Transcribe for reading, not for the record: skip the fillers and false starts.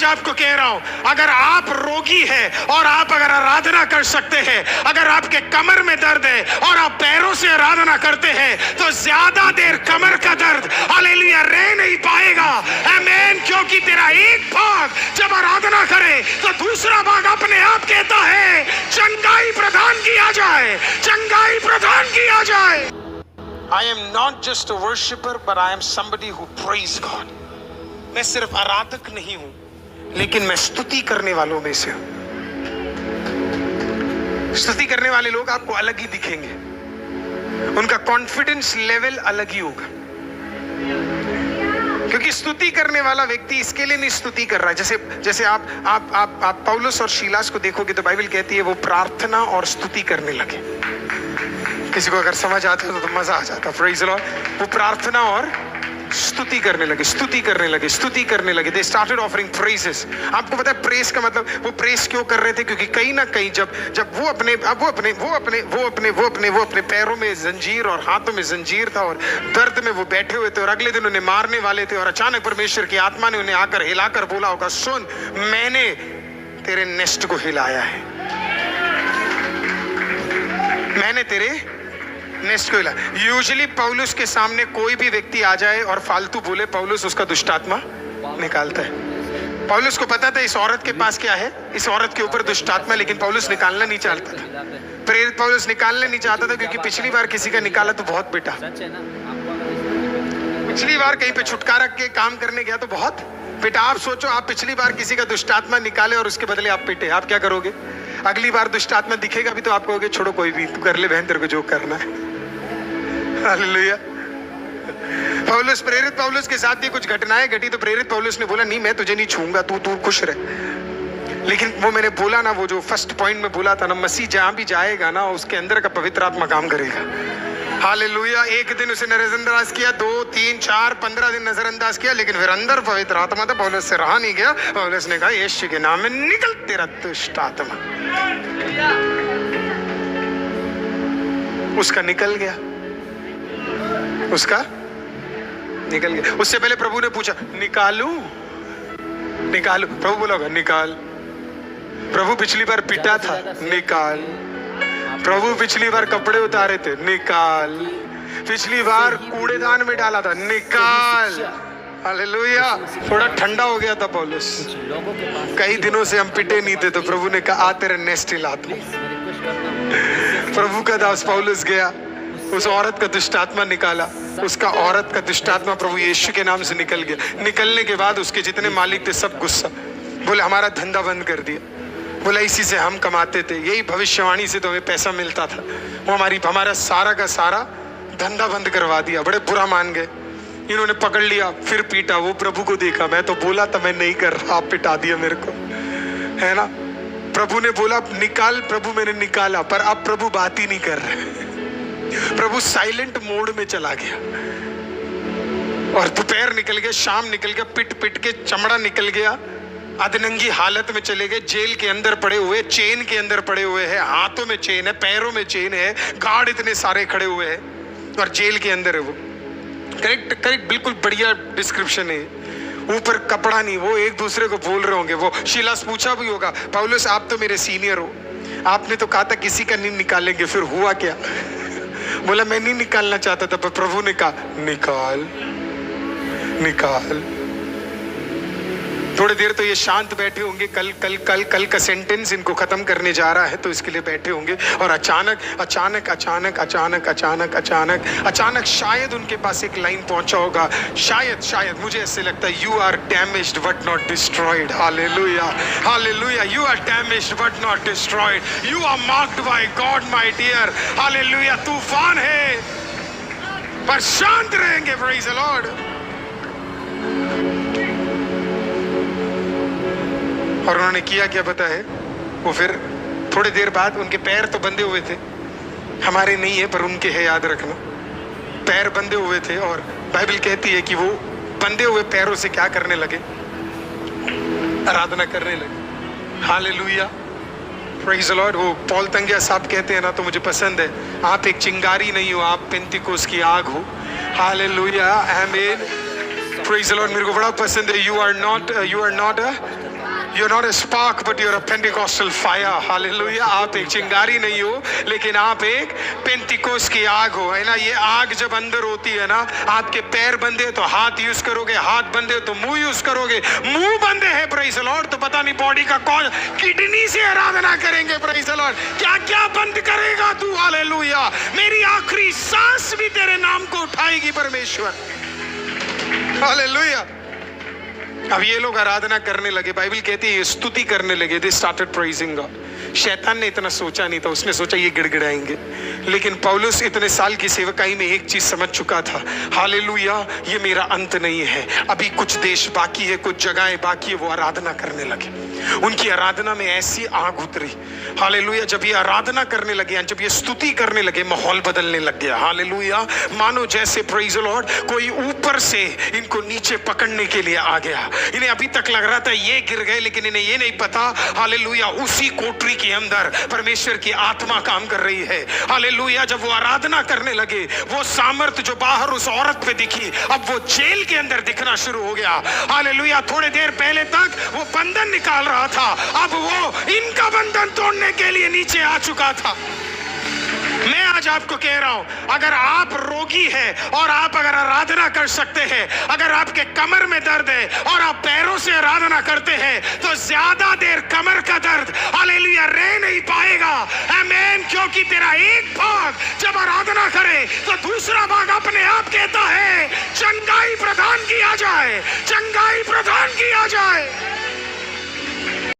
आज आपको कह रहा हूं, अगर आप रोगी है और आप अगर आराधना कर सकते हैं, अगर आपके कमर में दर्द है और आप पैरों से आराधना करते हैं, तो ज्यादा देर कमर का दर्द हालेलुया रह नहीं पाएगा। आमीन। क्योंकि तेरा एक भाग जब आराधना करे तो दूसरा भाग अपने आप कहता है चंगाई प्रदान किया जाए, चंगाई प्रदान किया जाए। I am not just a worshipper, but I am somebody who praise God. मैं सिर्फ आराधक नहीं हूं, लेकिन मैं स्तुति करने वालों में से हूं। स्तुति करने वाले लोग आपको अलग ही दिखेंगे, उनका कॉन्फिडेंस लेवल अलग ही होगा। क्योंकि स्तुति करने वाला व्यक्ति इसके लिए नहीं स्तुति कर रहा है, जैसे आप पौलुस और शीलास को देखोगे तो बाइबल कहती है वो प्रार्थना और स्तुति करने लगे। किसी को अगर समझ आता है तो मजा आ जाता। Praise the Lord. वो प्रार्थना और स्तुति करने लगे, स्तुति करने लगे, स्तुति करने लगे। They started offering praises. आपको पता है प्रेस का मतलब, वो प्रेस क्यों कर रहे थे? क्योंकि कहीं ना कहीं जब वो अपने पैरों में जंजीर और हाथों में जंजीर था और दर्द में वो बैठे हुए थे और अगले दिन उन्हें मारने वाले थे, और अचानक परमेश्वर की आत्मा ने उन्हें आकर हिलाकर बोला होगा, सुन, मैंने तेरे नेस्ट को हिलाया है, मैंने तेरे नेस्ट को हिला। यूजुअली पौलुस के सामने कोई भी व्यक्ति आ जाए और फालतू बोले, पौलुस उसका दुष्ट आत्मा निकालता है। पौलुस को पता था इस औरत के पास क्या है, इस औरत के ऊपर दुष्ट आत्मा, लेकिन पौलुस निकालना नहीं चाहता था। प्रेरित पौलुस निकालना नहीं चाहता था क्योंकि पिछली बार किसी का निकाला तो बहुत पिटा। पिछली बार कहीं पे छुटकारा के काम करने गया तो बहुत पिटा। आप सोचो, आप पिछली बार किसी का दुष्ट आत्मा निकाले और उसके बदले आप पिटे, आप क्या करोगे? अगली बार दुष्ट आत्मा दिखेगा भी तो आप कहोगे छोड़ो, कोई भी, तू कर ले बहन, तेरे को जो करना है। हालेलुया। पौलुस, प्रेरित पौलुस के साथ भी कुछ घटनाएं घटी तो प्रेरित पौलुस ने बोला, नहीं मैं तुझे नहीं छूंगा, तू खुश रहे। लेकिन वो मैंने बोला ना, वो जो फर्स्ट पॉइंट में बोला था ना, मसीह जहां भी जाएगा ना उसके अंदर का पवित्र आत्मा काम करेगा। हालेलुया। एक दिन उसे नजरअंदाज किया, 2, 3, 4, 15 दिन नजरअंदाज किया, लेकिन फिर अंदर पवित्र आत्मा था। पौलुस से रहा नहीं गया। पौलुस ने कहा, यीशु के नाम में निकल तेरा दुष्ट आत्मा। उसका निकल गया, उसका निकल गया। उससे पहले प्रभु ने पूछा, निकालू? निकालू? प्रभु बोला होगा निकाल। प्रभु पिछली बार पिटा था, निकाल। प्रभु पिछली बार कपड़े उतारे थे, निकाल। पिछली बार कूड़ेदान में डाला था, निकाल। हालेलुया। थोड़ा ठंडा हो गया था पौलुस, कई दिनों से हम पिटे नहीं थे, तो प्रभु ने कहा, आ तेरे नेस्ट हिला दूं। प्रभु का दास पौलुस गया, उस औरत का दुष्ट आत्मा निकाला। उसका औरत का दुष्ट आत्मा प्रभु यीशु के नाम से निकल गया। निकलने के बाद उसके जितने मालिक थे सब गुस्सा, बोले हमारा धंधा बंद कर दिया। बोला इसी से हम कमाते थे, यही भविष्यवाणी से तो हमें पैसा मिलता था। वो हमारा सारा का सारा धंधा बंद करवा दिया। बड़े बुरा मान गए। इन्होंने पकड़ लिया, फिर पीटा। वो प्रभु को देखा, मैं तो बोला था मैं नहीं कर रहा, आप पिटा दिया मेरे को, है ना। प्रभु ने बोला निकाल, प्रभु मैंने निकाला, पर अब प्रभु बात ही नहीं कर रहे। प्रभु साइलेंट मोड में चला गया। और दोपहर निकल गया, शाम निकल गया, पिट पिट के चमड़ा निकल गया, अधनंगी हालत में चले गए। जेल के अंदर पड़े हुए, चेन के अंदर पड़े हुए हैं, हाथों में चेन है, पैरों में चेन है, गार्ड इतने सारे खड़े हुए हैं और जेल के अंदर है वो। करेक्ट करेक्ट, बिल्कुल बढ़िया डिस्क्रिप्शन है। ऊपर कपड़ा नहीं, वो एक दूसरे को बोल रहे होंगे। वो शीलास पूछा भी होगा, पौलुस आप तो मेरे सीनियर हो, आपने तो कहा था किसी का नहीं निकालेंगे, फिर हुआ क्या? बोला मैं नहीं निकालना चाहता था, पर प्रभु ने कहा निकाल निकाल। थोड़ी देर तो ये शांत बैठे होंगे, कल का सेंटेंस इनको खत्म करने जा रहा है तो इसके लिए बैठे होंगे। और अचानक शायद उनके पास एक लाइन पहुंचा होगा, शायद मुझे ऐसे लगता है, you are damaged but not destroyed. Hallelujah hallelujah. You are damaged but not destroyed, you are marked by God my dear. Hallelujah. तूफान है पर शांत रहेंगे। Praise the Lord. और उन्होंने किया क्या पता है? वो फिर थोड़ी देर बाद, उनके पैर तो बंधे हुए थे, हमारे नहीं है पर उनके है, याद रखना। पैर बंधे हुए थे और बाइबल कहती है कि वो बंधे हुए पैरों से क्या करने लगे? आराधना करने लगे। Hallelujah praise the Lord. वो पॉल तंगिया साहब कहते हैं ना, तो मुझे पसंद है, आप एक चिंगारी नहीं हो, आप पेंतिकोस की आग हो। हालेलुया आमीन प्रेज़ द लॉर्ड। मेरे को बड़ा पसंद है, you are not You're not a spark, but you're a Pentecostal fire. Hallelujah. आप एक चिंगारी नहीं हो, लेकिन आप एक पेंटिकोस की आग हो, है ना। ये आग जब अंदर होती है ना, आपके पैर बंधे तो हाथ यूज करोगे, हाथ बंधे तो मुंह यूज करोगे, मुंह बंधे है प्रेज़ द लॉर्ड तो पता नहीं बॉडी का कौन किडनी से आराधना करेंगे। Praise the Lord. क्या क्या बंद करेगा तू। हालेलुया। मेरी आखिरी सांस भी तेरे नाम को उठाएगी परमेश्वर। हालेलुया। अब ये लोग आराधना करने लगे, बाइबल कहती है स्तुति करने लगे। They started praising God. शैतान ने इतना सोचा नहीं था, उसने सोचा ये गिड़गिड़ाएंगे, लेकिन पौलुस इतने साल की सेवकाई में एक चीज समझ चुका था, हालेलुया, ये मेरा अंत नहीं है, अभी कुछ देश बाकी है, कुछ जगहें बाकी है। वो आराधना करने लगे, उनकी आराधना में ऐसी आग उतरी। हालेलुया। जब ये आराधना करने लगे, जब ये स्तुति करने लगे, माहौल बदलने लग गया। हालेलुया। मानो जैसे प्रेज़ द लॉर्ड कोई ऊपर से इनको नीचे पकड़ने के लिए आ गया। इन्हें अभी तक लग रहा था ये गिर गए, लेकिन इन्हें ये नहीं पता, हालेलुया, उसी कोठरी के अंदर परमेश्वर की आत्मा काम कर रही है। हालेलुया। जब वो आराधना करने लगे, वो सामर्थ जो बाहर उस औरत पे दिखी, अब वो जेल के अंदर दिखना शुरू हो गया। हालेलुया। थोड़े देर पहले तक वो बंधन निकाल रहा था, अब वो इनका बंधन तोड़ने के लिए नीचे आ चुका था। मैं आज आपको कह रहा हूं, अगर आप रोगी हैं और आप अगर आराधना कर सकते हैं, अगर आपके कमर में दर्द है और आप पैरों से आराधना करते हैं, तो ज्यादा देर कमर का दर्द हालेलुया रह नहीं पाएगा। आमीन। क्योंकि तेरा एक भाग जब आराधना करे तो दूसरा भाग अपने आप कहता है चंगाई प्रदान किया जाए, चंगाई प्रदान किया जाए।